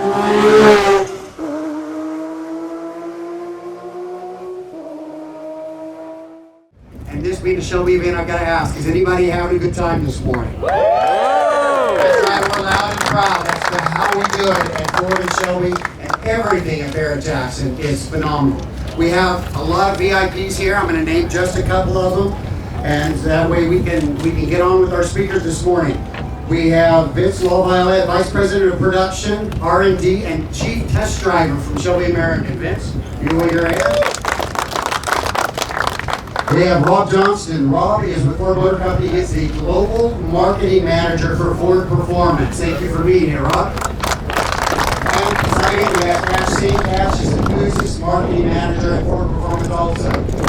And this being a Shelby event, I've got to ask, is anybody having a good time this morning? That's right, we're loud and proud. That's how we do it at Ford and Shelby, and everything at Barrett-Jackson is phenomenal. We have a lot of VIPs here. I'm going to name just a couple of them, and that way we can get on with our speakers this morning. We have Vince Lawviolet, Vice President of Production, R&D, and Chief Test Driver from Shelby American. Vince, you know where you're at? We have Rob Johnston. Rob is with Ford Motor Company. He's the Global Marketing Manager for Ford Performance. Thank you for being here, Rob. And second, we have Singh. Ash is the Enthusiast Marketing Manager at Ford Performance also. These two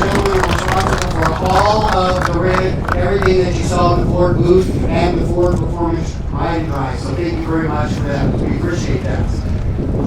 gentlemen are responsible for all of the red, everything that you saw in the Ford booth and the Ford Performance ride and drive. So thank you very much for that. We appreciate that.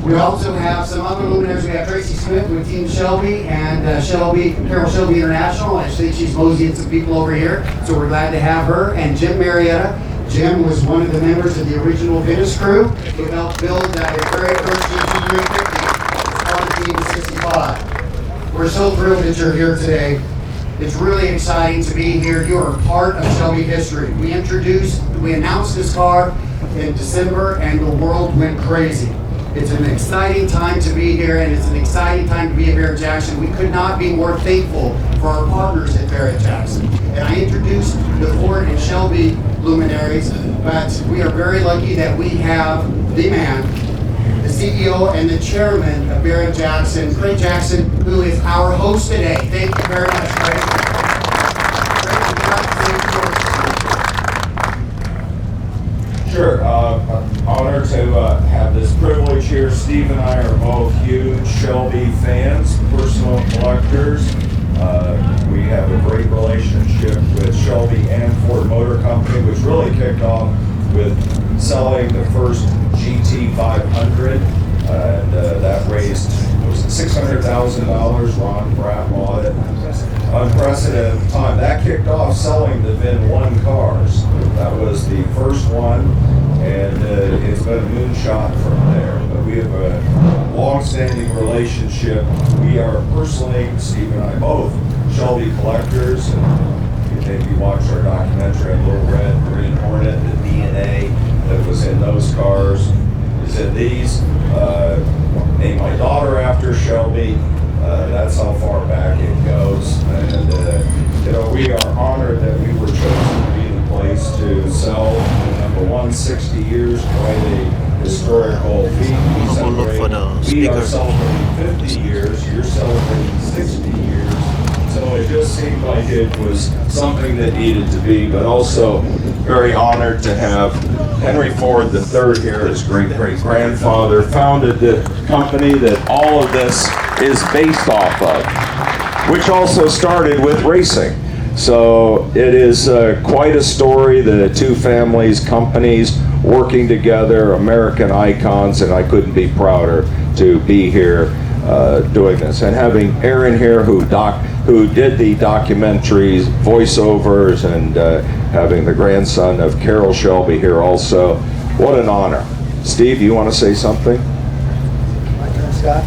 We also have some other luminaries. We have Tracy Smith with Team Shelby and Carroll Shelby International. I think she's moseying some people over here, so we're glad to have her. And Jim Marietta. Jim was one of the members of the original Venice crew who helped build that very first GT350 on Team 65. We're so thrilled that you're here today. It's really exciting to be here. You are part of Shelby history. We announced this car in December, and the world went crazy. It's an exciting time to be here, and it's an exciting time to be at Barrett-Jackson. We could not be more thankful for our partners at Barrett-Jackson. And I introduced the Ford and Shelby luminaries, but we are very lucky that we have the man, the CEO and the chairman of Barrett-Jackson, Craig Jackson, who is our host today. Thank you very much, Craig. Sure. Honored to have this privilege here. Steve and I are both huge Shelby fans, personal collectors. We have a great relationship with Shelby and Ford Motor Company, which really kicked off with selling the first GT500, and that raised $600,000. Ron Pratt bought it. Unprecedented time. That kicked off selling the VIN 1 cars. That was the first one, and it's been a moonshot from there. But we have a long-standing relationship. We are personally, Steve and I both, Shelby collectors, and maybe you watched our documentary on Little Red Green Hornet. The DNA that was in those cars is in these. Named my daughter after Shelby. That's how far back it goes, and we are honored that we were chosen to be the place to sell number 160 years, quite a historical feat. We are celebrating 50 years. You're celebrating 60 years. So it just seemed like it was something that needed to be, but also very honored to have Henry Ford III here, his great-great-grandfather, founded the company that all of this is based off of, which also started with racing. So it is quite a story, the two families, companies working together, American icons, and I couldn't be prouder to be here doing this. And having Aaron here who did the documentaries, voiceovers, and having the grandson of Carroll Shelby here also. What an honor. Steve, you want to say something? My turn, Scott?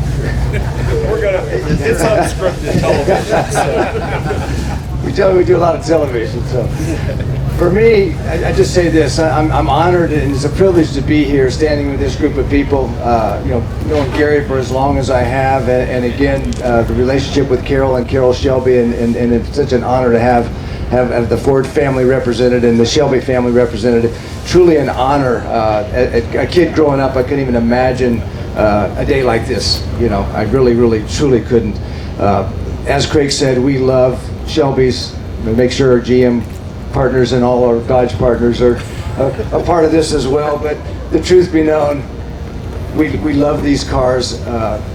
It's unscripted television. So. We do a lot of television, so. For me, I just say this, I'm honored and it's a privilege to be here standing with this group of people, knowing Gary for as long as I have, and again, the relationship with Carroll and Carroll Shelby, and it's such an honor to have the Ford family represented and the Shelby family represented. Truly an honor. A kid growing up, I couldn't even imagine a day like this. I really, truly couldn't. As Craig said, we love Shelby's. We make sure our GM partners and all our Dodge partners are a part of this as well. But the truth be known, we love these cars.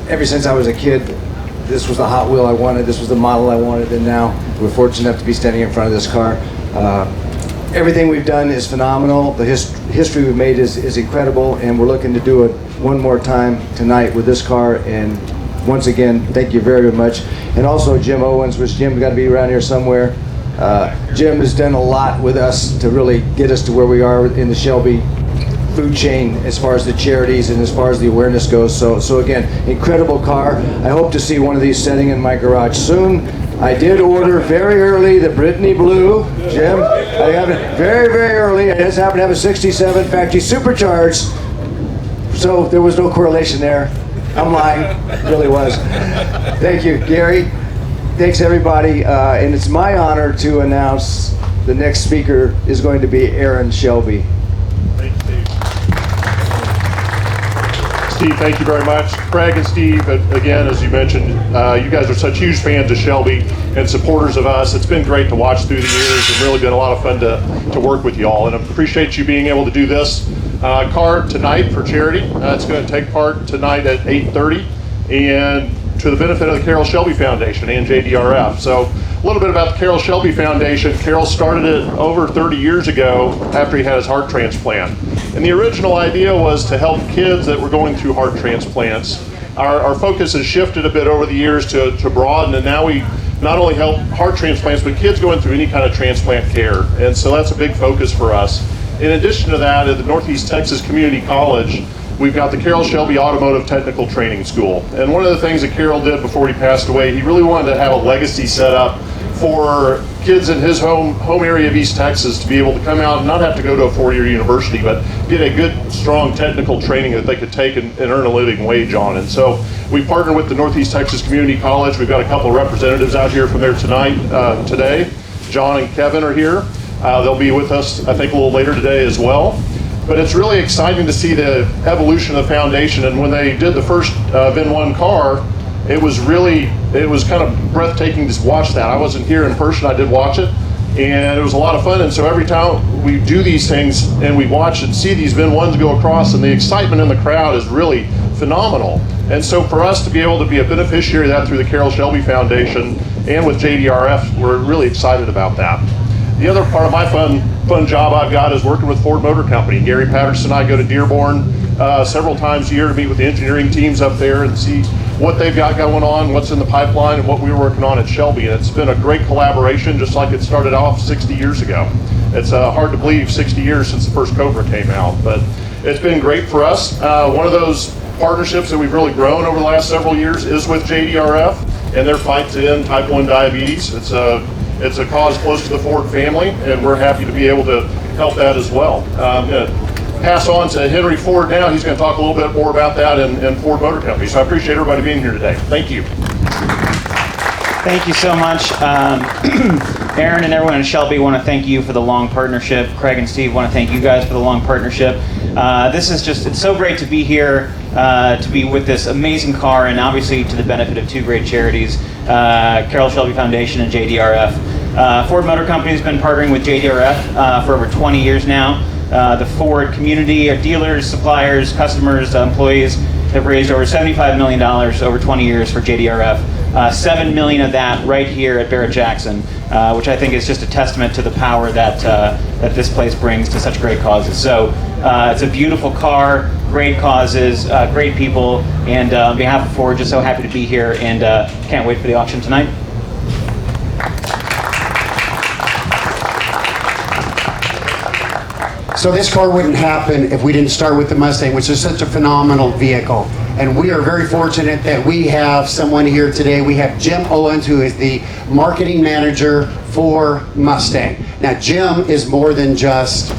Ever since I was a kid, this was the Hot Wheel I wanted, this was the model I wanted, and now we're fortunate enough to be standing in front of this car. Everything we've done is phenomenal. The history we've made is incredible, and we're looking to do it one more time tonight with this car. And once again, thank you very much. And also Jim Owens, which Jim's got to be around here somewhere. Jim has done a lot with us to really get us to where we are in the Shelby food chain as far as the charities and as far as the awareness goes. So again, incredible car. I hope to see one of these setting in my garage soon. I did order very early the Brittany Blue, Jim. I got it very, very early. I just happen to have a 67 factory supercharged, so there was no correlation there. I'm lying, it really was. Thank you, Gary. Thanks, everybody. And it's my honor to announce the next speaker is going to be Aaron Shelby. Thank you, Steve. Steve, thank you very much. Craig and Steve, again, as you mentioned, you guys are such huge fans of Shelby and supporters of us. It's been great to watch through the years and really been a lot of fun to work with you all. And I appreciate you being able to do this car tonight for charity. It's going to take part tonight at 8:30 and to the benefit of the Carroll Shelby Foundation and JDRF. So a little bit about the Carroll Shelby Foundation. Carroll started it over 30 years ago after he had his heart transplant. And the original idea was to help kids that were going through heart transplants. Our focus has shifted a bit over the years to broaden, and now we not only help heart transplants, but kids going through any kind of transplant care. And so that's a big focus for us. In addition to that, at the Northeast Texas Community College, we've got the Carroll Shelby Automotive Technical Training School. And one of the things that Carroll did before he passed away, he really wanted to have a legacy set up for kids in his home area of East Texas to be able to come out and not have to go to a four-year university, but get a good, strong technical training that they could take and earn a living wage on. And so we partner with the Northeast Texas Community College. We've got a couple of representatives out here from there today. John and Kevin are here. They'll be with us, I think, a little later today as well. But it's really exciting to see the evolution of the foundation. And when they did the first VIN 1 car, it was kind of breathtaking to watch that. I wasn't here in person, I did watch it, and it was a lot of fun. And so every time we do these things and we watch and see these VIN 1s go across, and the excitement in the crowd is really phenomenal. And so for us to be able to be a beneficiary of that through the Carroll Shelby Foundation and with JDRF, we're really excited about that. The other part of my fun job I've got is working with Ford Motor Company. Gary Patterson and I go to Dearborn several times a year to meet with the engineering teams up there and see what they've got going on, what's in the pipeline, and what we were working on at Shelby. And it's been a great collaboration, just like it started off 60 years ago. It's hard to believe 60 years since the first Cobra came out, but it's been great for us. One of those partnerships that we've really grown over the last several years is with JDRF and their fight to end type 1 diabetes. It's a cause close to the Ford family, and we're happy to be able to help that as well. I'm going to pass on to Henry Ford now. He's going to talk a little bit more about that and Ford Motor Company. So I appreciate everybody being here today. Thank you. Thank you so much. Aaron and everyone at Shelby want to thank you for the long partnership. Craig and Steve want to thank you guys for the long partnership. It's so great to be here, to be with this amazing car, and obviously to the benefit of two great charities, Carroll Shelby Foundation and JDRF. Ford Motor Company has been partnering with JDRF for over 20 years now. The Ford community, our dealers, suppliers, customers, employees have raised over $75 million over 20 years for JDRF. $7 million of that right here at Barrett-Jackson, which I think is just a testament to the power that this place brings to such great causes. So it's a beautiful car, great causes, great people, and on behalf of Ford, just so happy to be here, and can't wait for the auction tonight. So this car wouldn't happen if we didn't start with the Mustang, which is such a phenomenal vehicle. And we are very fortunate that we have someone here today. We have Jim Owens, who is the marketing manager for Mustang. Now, Jim is more than just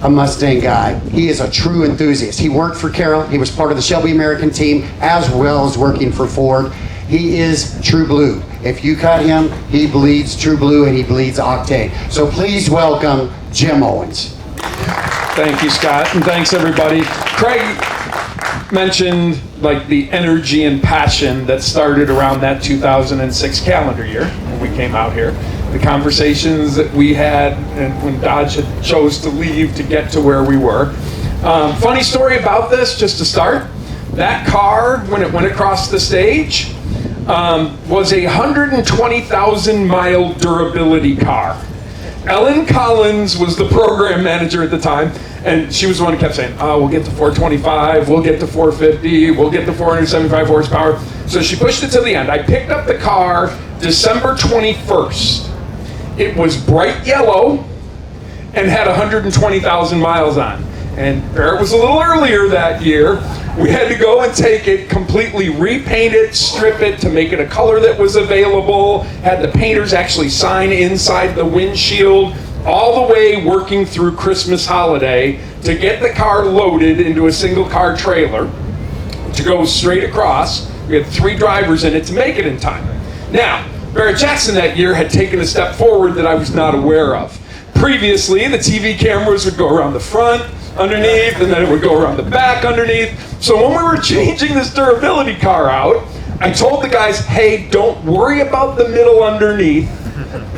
a Mustang guy. He is a true enthusiast. He worked for Carroll. He was part of the Shelby American team, as well as working for Ford. He is true blue. If you cut him, he bleeds true blue and he bleeds octane. So please welcome Jim Owens. Thank you, Scott, and thanks everybody. Craig mentioned like the energy and passion that started around that 2006 calendar year when we came out here. The conversations that we had and when Dodge had chose to leave to get to where we were. Funny story about this, just to start. That car, when it went across the stage, was a 120,000 mile durability car. Ellen Collins was the program manager at the time, and she was the one who kept saying, oh, we'll get to 425, we'll get to 450, we'll get to 475 horsepower. So she pushed it to the end. I picked up the car December 21st. It was bright yellow and had 120,000 miles on. and Barrett was a little earlier that year. We had to go and take it, completely repaint it, strip it to make it a color that was available, had the painters actually sign inside the windshield, all the way working through Christmas holiday to get the car loaded into a single car trailer to go straight across. We had 3 drivers in it to make it in time. Now, Barrett-Jackson that year had taken a step forward that I was not aware of. Previously, the TV cameras would go around the front, underneath, and then it would go around the back underneath. So when we were changing this durability car out, I told the guys, hey, don't worry about the middle underneath.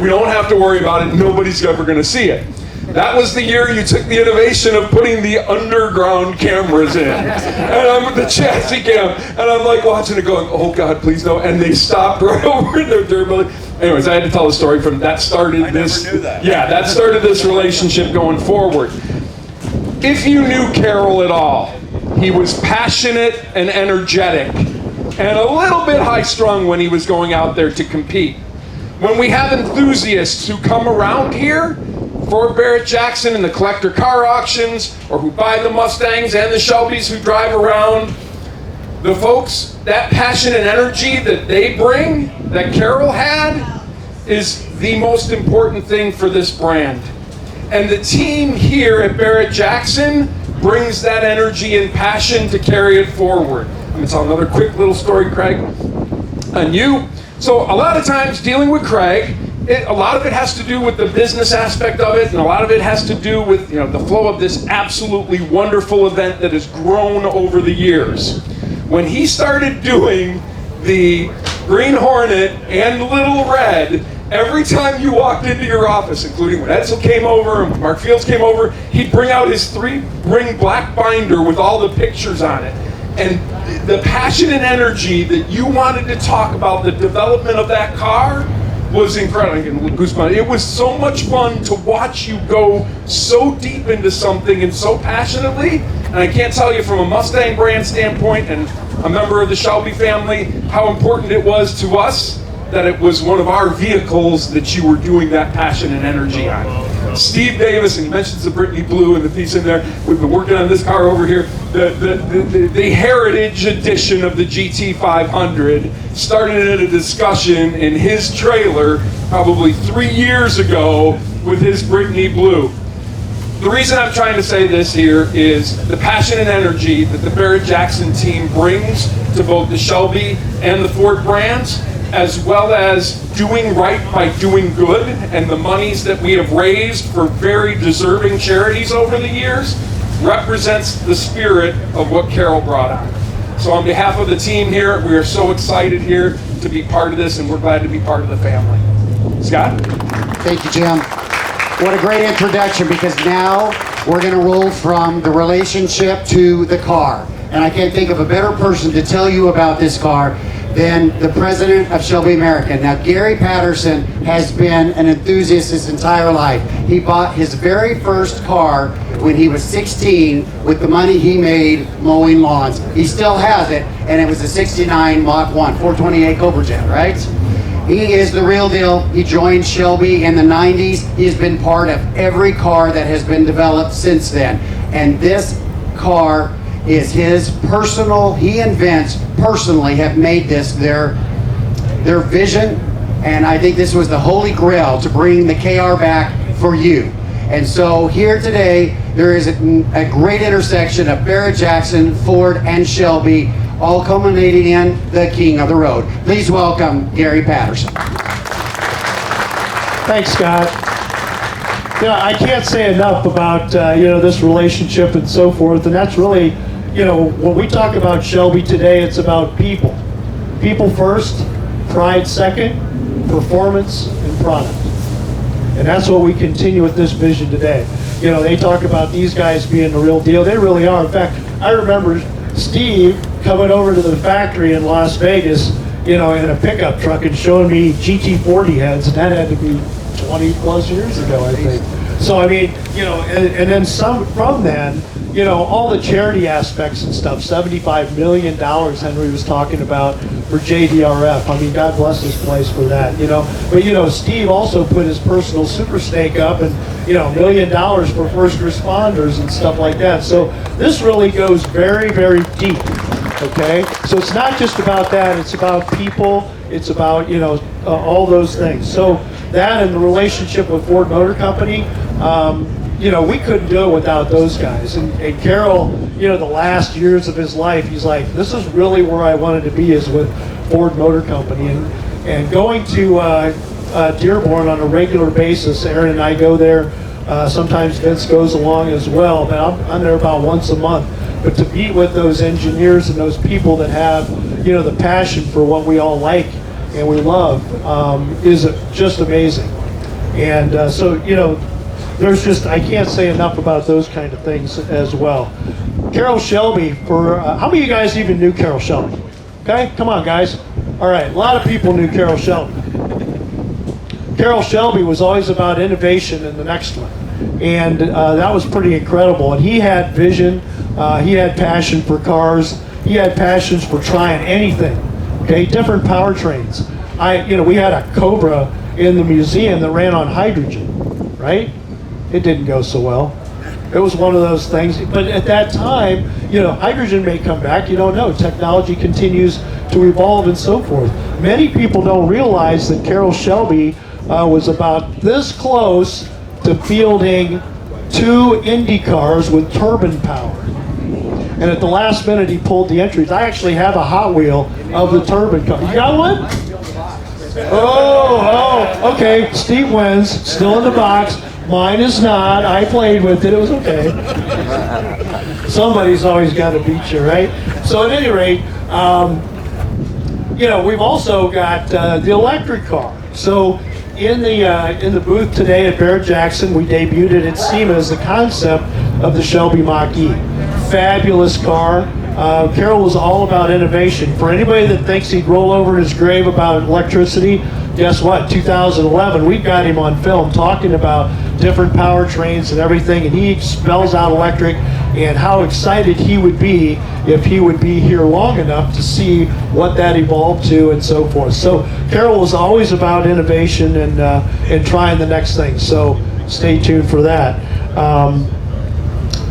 We don't have to worry about it. Nobody's ever going to see it. That was the year you took the innovation of putting the underground cameras in. And I'm with the chassis cam, and I'm like watching it going, oh God, please no. And they stopped right over their durability. Anyways, I had to tell the story from that started this. Never knew that. Yeah, that started this relationship going forward. If you knew Carroll at all, he was passionate and energetic and a little bit high-strung when he was going out there to compete. When we have enthusiasts who come around here for Barrett-Jackson and the collector car auctions, or who buy the Mustangs and the Shelbys who drive around, the folks, that passion and energy that they bring, that Carroll had, is the most important thing for this brand. And the team here at Barrett-Jackson brings that energy and passion to carry it forward. I'm going to tell another quick little story, Craig, on you. So a lot of times dealing with Craig, a lot of it has to do with the business aspect of it, and a lot of it has to do with the flow of this absolutely wonderful event that has grown over the years. When he started doing the Green Hornet and Little Red, every time you walked into your office, including when Edsel came over and when Mark Fields came over, he'd bring out his 3-ring black binder with all the pictures on it. And the passion and energy that you wanted to talk about the development of that car was incredible. Goosebumps. It was so much fun to watch you go so deep into something and so passionately. And I can't tell you from a Mustang brand standpoint and a member of the Shelby family how important it was to us that it was one of our vehicles that you were doing that passion and energy on. Steve Davis, and he mentions the Brittany Blue and the piece in there. We've been working on this car over here. The Heritage edition of the GT500 started in a discussion in his trailer probably 3 years ago with his Brittany Blue. The reason I'm trying to say this here is the passion and energy that the Barrett-Jackson team brings to both the Shelby and the Ford brands, as well as doing right by doing good, and the monies that we have raised for very deserving charities over the years, represents the spirit of what Carroll brought on. So on behalf of the team here, we are so excited here to be part of this, and we're glad to be part of the family. Scott? Thank you, Jim. What a great introduction, because now we're going to roll from the relationship to the car. And I can't think of a better person to tell you about this car than the president of Shelby America. Now, Gary Patterson has been an enthusiast his entire life. He bought his very first car when he was 16 with the money he made mowing lawns. He still has it, and it was a 69 Mach 1, 428 Cobra Jet, right? He is the real deal. He joined Shelby in the 90s. He has been part of every car that has been developed since then. And this car is his personal, he invents personally, have made this their vision, and I think this was the holy grail to bring the KR back for you. And so here today, there is a great intersection of Barrett-Jackson, Ford, and Shelby, all culminating in the king of the road. Please welcome Gary Patterson. Thanks, Scott. I can't say enough about this relationship and so forth, and that's really, when we talk about Shelby today, it's about people. People first, pride second, performance and product. And that's what we continue with this vision today. They talk about these guys being the real deal. They really are. In fact, I remember Steve coming over to the factory in Las Vegas, in a pickup truck and showing me GT40 heads, and that had to be 20 plus years ago, I think. So, and then from then, all the charity aspects and stuff, $75 million Henry was talking about for JDRF. I mean, God bless this place for that, But, Steve also put his personal super stake up and, $1 million for first responders and stuff like that. So this really goes very, very deep, okay? So it's not just about that. It's about people. It's about, all those things. So that and the relationship with Ford Motor Company, we couldn't do it without those guys. And Carroll, the last years of his life, he's like, this is really where I wanted to be, is with Ford Motor Company. And going to Dearborn on a regular basis, Aaron and I go there. Sometimes Vince goes along as well, but I'm there about once a month. But to be with those engineers and those people that have, the passion for what we all like and we love is just amazing. And so, there's just, I can't say enough about those kind of things as well. Carroll Shelby, how many of you guys even knew Carroll Shelby? Okay, come on guys. All right, a lot of people knew Carroll Shelby. Carroll Shelby was always about innovation in the next one. And that was pretty incredible. And he had vision, he had passion for cars, he had passions for trying anything, okay, different powertrains. We had a Cobra in the museum that ran on hydrogen, right? It didn't go so well. It was one of those things, but at that time, hydrogen may come back, you don't know. Technology continues to evolve and so forth. Many people don't realize that Carroll Shelby was about this close to fielding 2 Indy cars with turbine power. And at the last minute, he pulled the entries. I actually have a Hot Wheel of the turbine car. You got one? Oh, okay. Steve wins. Still in the box. Mine is not. I played with it. It was okay. Somebody's always got to beat you, right? So at any rate, we've also got the electric car. So in the booth today at Barrett-Jackson, we debuted it at SEMA as the concept of the Shelby Marque. Fabulous car. Carroll was all about innovation. For anybody that thinks he'd roll over in his grave about electricity, guess what? 2011, we got him on film talking about different powertrains and everything, and he spells out electric and how excited he would be if he would be here long enough to see what that evolved to and so forth. So Carroll was always about innovation and trying the next thing. So stay tuned for that.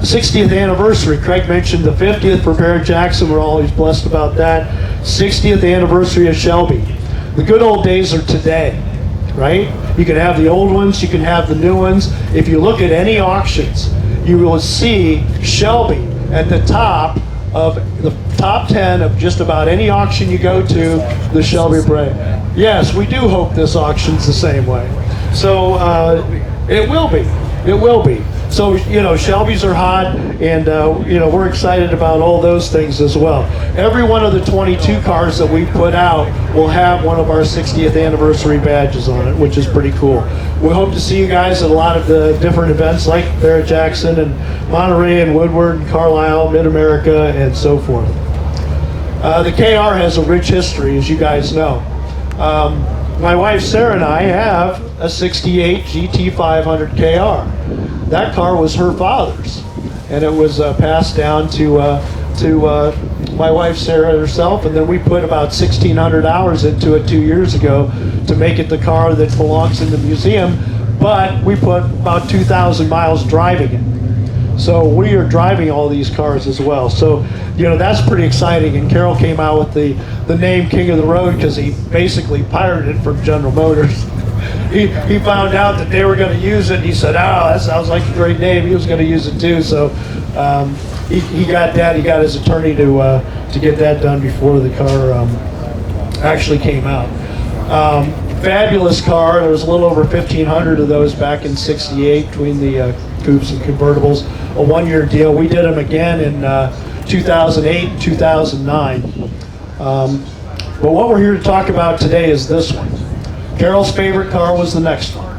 60th anniversary. Craig mentioned the 50th for Barrett-Jackson. We're always blessed about that. 60th anniversary of Shelby. The good old days are today, right? You can have the old ones, you can have the new ones. If you look at any auctions, you will see Shelby at the top of the top 10 of just about any auction you go to, the Shelby brand. Yes, we do hope this auction's the same way. So it will be. It will be. So, Shelbys are hot, and, we're excited about all those things as well. Every one of the 22 cars that we put out will have one of our 60th anniversary badges on it, which is pretty cool. We hope to see you guys at a lot of the different events like Barrett-Jackson and Monterey and Woodward and Carlisle, Mid-America, and so forth. The KR has a rich history, as you guys know. My wife Sarah and I have a 68 GT500 KR. That car was her father's, and it was passed down to my wife Sarah herself, and then we put about 1,600 hours into it 2 years ago to make it the car that belongs in the museum, but we put about 2,000 miles driving it. So we are driving all these cars as well. So, that's pretty exciting, and Carroll came out with the name King of the Road because he basically pirated it from General Motors. He found out that they were going to use it, and he said, that sounds like a great name. He was going to use it too. So he got that. He got his attorney to get that done before the car actually came out. Fabulous car. There was a little over 1,500 of those back in '68 between the coupes and convertibles. A one-year deal. We did them again in 2008 and 2009. But what we're here to talk about today is this one. Carroll's favorite car was the next one.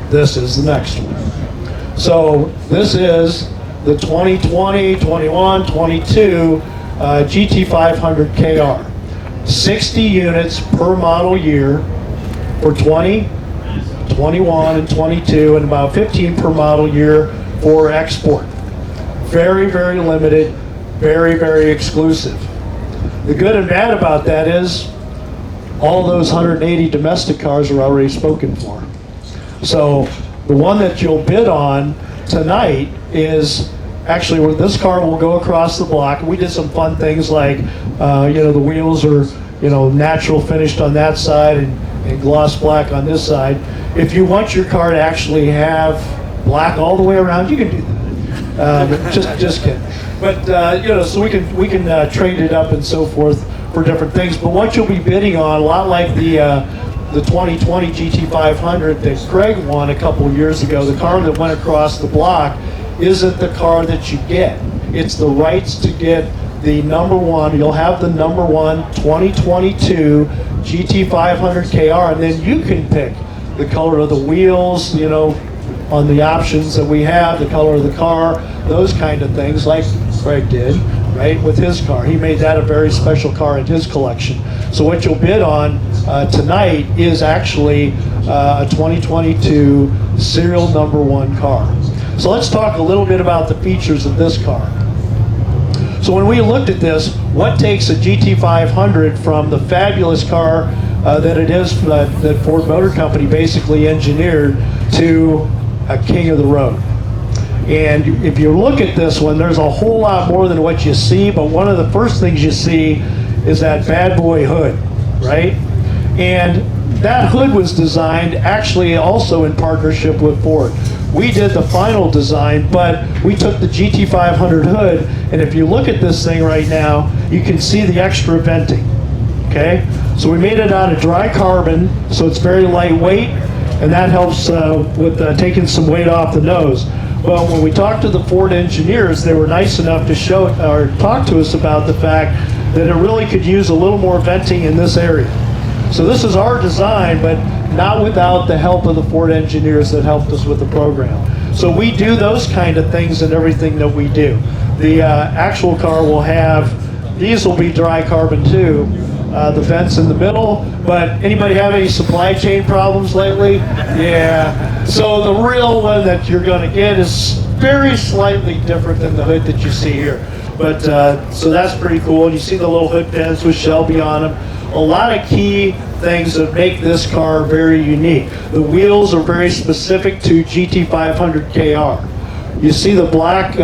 This is the next one. So this is the 2020, 21, 22 GT500 KR. 60 units per model year for 20, 21, and 22, and about 15 per model year for export. Very, very limited, very, very exclusive. The good and bad about that is all those 180 domestic cars are already spoken for. So the one that you'll bid on tonight is actually where this car will go across the block. We did some fun things like, the wheels are, natural finished on that side and gloss black on this side. If you want your car to actually have black all the way around, you can do that. Just kidding. But so we can trade it up and so forth for different things. But what you'll be bidding on, a lot like the 2020 GT500 that Craig won a couple years ago, the car that went across the block isn't the car that you get. It's the rights to get the number one. You'll have the number one 2022 GT500 KR, and then you can pick the color of the wheels, on the options that we have, the color of the car, those kind of things, like Craig did, right, with his car. He made that a very special car in his collection. So what you'll bid on tonight is actually a 2022 serial number one car. So let's talk a little bit about the features of this car. So when we looked at this, what takes a GT500 from the fabulous car that it is that Ford Motor Company basically engineered to a king of the road? And if you look at this one, there's a whole lot more than what you see, but one of the first things you see is that bad boy hood, right? And that hood was designed actually also in partnership with Ford. We did the final design, but we took the GT500 hood, and if you look at this thing right now, you can see the extra venting, okay? So we made it out of dry carbon, so it's very lightweight, and that helps with taking some weight off the nose. But when we talked to the Ford engineers, they were nice enough to show or talk to us about the fact that it really could use a little more venting in this area. So this is our design, but not without the help of the Ford engineers that helped us with the program. So we do those kind of things in everything that we do. The actual car will have, these will be dry carbon too, the vents in the middle, but anybody have any supply chain problems lately? Yeah. So the real one that you're going to get is very slightly different than the hood that you see here. But so that's pretty cool. You see the little hood pins with Shelby on them. A lot of key things that make this car very unique. The wheels are very specific to GT500 KR. You see the black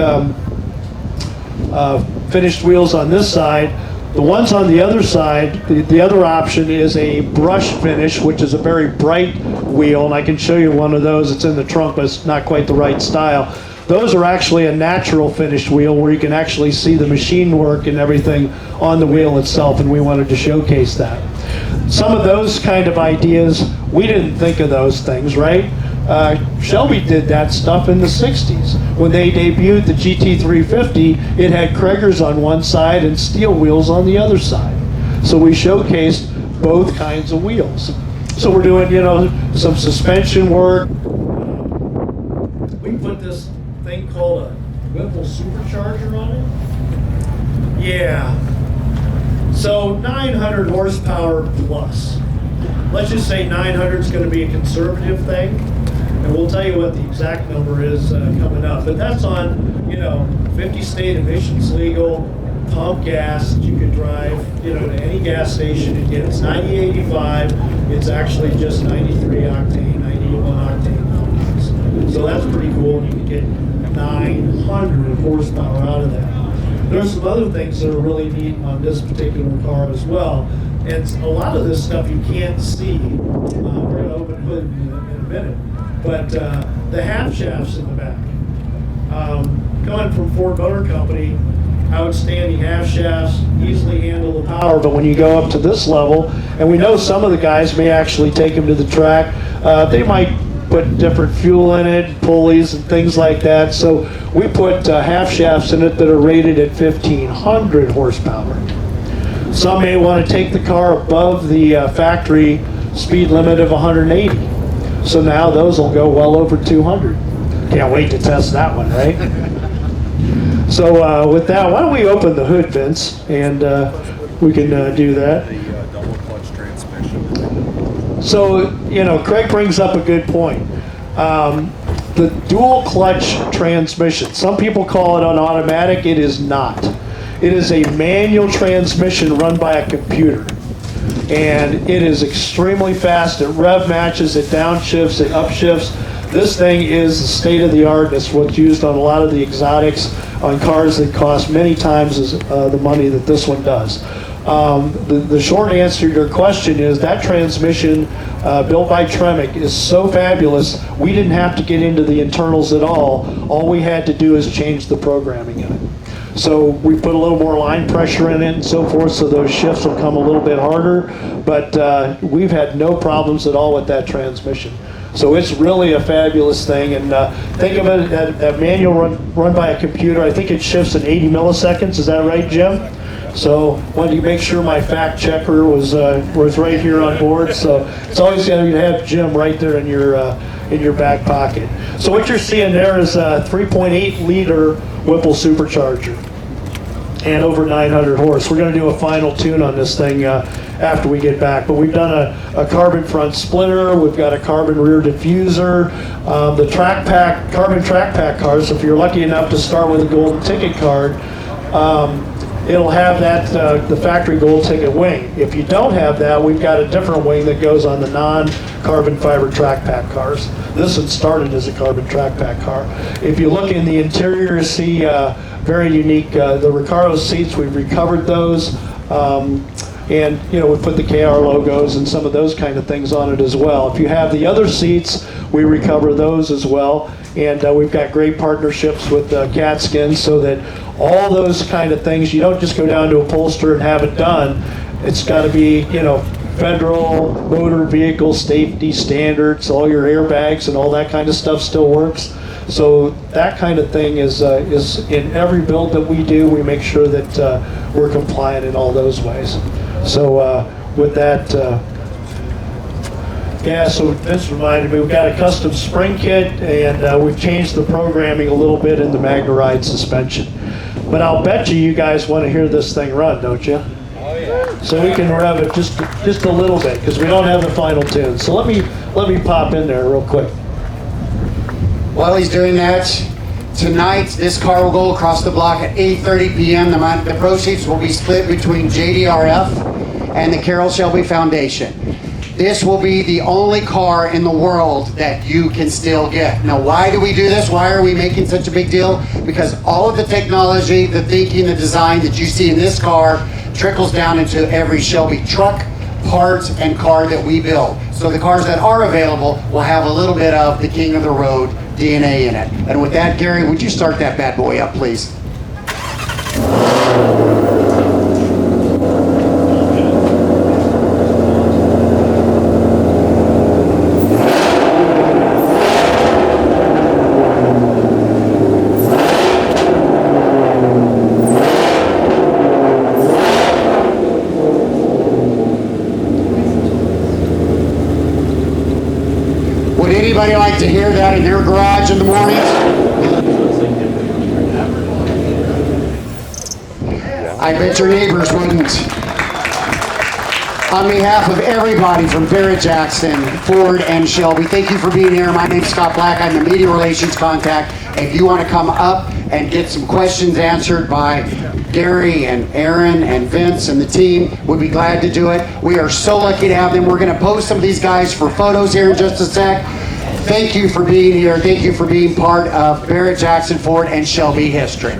finished wheels on this side. The ones on the other side, the other option is a brush finish, which is a very bright wheel, and I can show you one of those. It's in the trunk, but it's not quite the right style. Those are actually a natural finished wheel where you can actually see the machine work and everything on the wheel itself, and we wanted to showcase that. Some of those kind of ideas, we didn't think of those things, right? Shelby did that stuff in the 60s. When they debuted the GT350, it had Craigers on one side and steel wheels on the other side. So we showcased both kinds of wheels. So we're doing, some suspension work. We put this thing called a Whipple supercharger on it. Yeah. So 900 horsepower plus. Let's just say 900 is going to be a conservative thing, and we'll tell you what the exact number is coming up. But that's on, 50 state emissions legal, pump gas that you could drive, to any gas station and get. It's 9085. It's actually just 93 octane, 91 octane nowadays. So that's pretty cool. You can get 900 horsepower out of that. There's some other things that are really neat on this particular car as well. And a lot of this stuff you can't see. We're going to open hood in a minute. But the half shafts in the back. Coming from Ford Motor Company, outstanding half shafts, easily handle the power. But when you go up to this level, and we know some of the guys may actually take them to the track, they might put different fuel in it, pulleys and things like that. So we put half shafts in it that are rated at 1500 horsepower. Some may want to take the car above the factory speed limit of 180. So now those will go well over 200. Can't wait to test that one, right? So with that, why don't we open the hood, Vince, and we can do that. The double clutch transmission. So, Craig brings up a good point. the dual clutch transmission. Some people call it an automatic. It is not. It is a manual transmission run by a computer. And it is extremely fast. It rev matches, it downshifts, it upshifts. This thing is the state of the art. It's what's used on a lot of the exotics, on cars that cost many times the money that this one does. The short answer to your question is that transmission built by Tremec is so fabulous, we didn't have to get into the internals at all. All we had to do is change the programming in it. So we put a little more line pressure in it and so forth, so those shifts will come a little bit harder. But we've had no problems at all with that transmission. So it's really a fabulous thing. And think of it, that manual run by a computer, I think it shifts in 80 milliseconds. Is that right, Jim? So wanted to make sure my fact checker was right here on board. So it's always going to have Jim right there in your back pocket. So what you're seeing there is a 3.8 liter Whipple supercharger and over 900 horse. We're going to do a final tune on this thing after we get back. But we've done a carbon front splitter. We've got a carbon rear diffuser. The track pack, carbon track pack cars, if you're lucky enough to start with a golden ticket card, it'll have that the factory gold ticket wing. If you don't have that, we've got a different wing that goes on the non-carbon fiber track pack cars. This one started as a carbon track pack car. If you look in the interior, you see very unique. The Recaro seats, we've recovered those. And you know, we put the KR logos and some of those kind of things on it as well. If you have the other seats, we recover those as well. And we've got great partnerships with Catskin, so that all those kind of things, you don't just go down to a upholster and have it done. It's got to be, you know, federal motor vehicle safety standards, all your airbags and all that kind of stuff still works. So that kind of thing is in every build that we do. We make sure that we're compliant in all those ways. So with that, yeah, so this reminded me, we've got a custom spring kit, and we've changed the programming a little bit in the MagnaRide suspension. But I'll bet you guys want to hear this thing run, don't you? Oh yeah. So we can rev it just a little bit, because we don't have the final tune. So let me pop in there real quick. While he's doing that, tonight this car will go across the block at 8:30 p.m. The proceeds will be split between JDRF and the Carroll Shelby Foundation. This will be the only car in the world that you can still get. Now, why do we do this? Why are we making such a big deal? Because all of the technology, the thinking, the design that you see in this car trickles down into every Shelby truck, part, and car that we build. So the cars that are available will have a little bit of the King of the Road DNA in it. And with that, Gary, would you start that bad boy up, please? Anybody like to hear that in their garage in the mornings? I bet your neighbors wouldn't. On behalf of everybody from Barrett-Jackson, Ford, and Shelby, thank you for being here. My name's Scott Black. I'm the media relations contact. If you want to come up and get some questions answered by Gary and Aaron and Vince and the team, we'd be glad to do it. We are so lucky to have them. We're going to post some of these guys for photos here in just a sec. Thank you for being here. Thank you for being part of Barrett-Jackson, Ford, and Shelby history.